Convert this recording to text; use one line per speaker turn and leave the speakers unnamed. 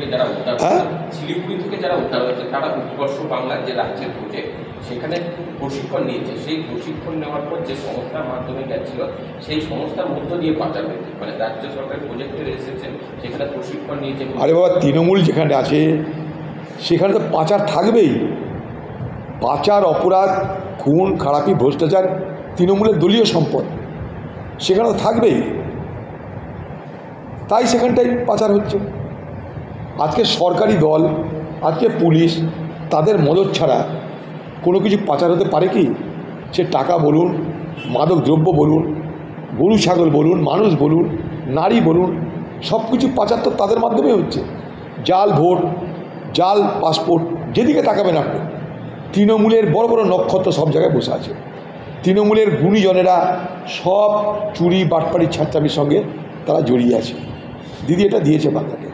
থেকে যারা উদ্ধার শিলিগুড়ি থেকে যারা উদ্ধার হয়েছে তারা উৎকর্ষ বাংলার যে রাজ্যের প্রজেক্ট সেখানে প্রশিক্ষণ নিয়েছে। সেই প্রশিক্ষণ নেওয়ার পর যে সংস্থার মাধ্যমে গেছিল সেই সংস্থার মধ্য দিয়ে পাচার হয়েছে, মানে রাজ্য সরকারের প্রজেক্টে এসেছেন সেখানে প্রশিক্ষণ নিয়েছে।
আরে বাবা, তৃণমূল যেখানে আছে সেখানে তো পাচার থাকবেই। পাচার, অপরাধ, খুন খারাপি, ভ্রষ্টাচার তৃণমূলের দলীয় সম্পদ, সেখানে তো থাকবেই। তাই সেখানটাই পাচার হচ্ছে। আজকে সরকারি দল, আজকে পুলিশ, তাদের মদত ছাড়া কোনো কিছু পাচার হতে পারে কি? সে টাকা বলুন, মাদক দ্রব্য বলুন, গরু ছাগল বলুন, মানুষ বলুন, নারী বলুন, সব কিছু পাচার তো তাদের মাধ্যমে হচ্ছে। জাল ভোট, জাল পাসপোর্ট, যেদিকে তাকাবেন আপনি তৃণমূলের বড় বড় নক্ষত্র সব জায়গায় বসে আছে। তৃণমূলের গুণীজনেরা সব চুরি বাটপাড়ি ছাড়চাবির সঙ্গে তারা জড়িয়ে আছে। দিদি এটা দিয়েছে বাংলাকে।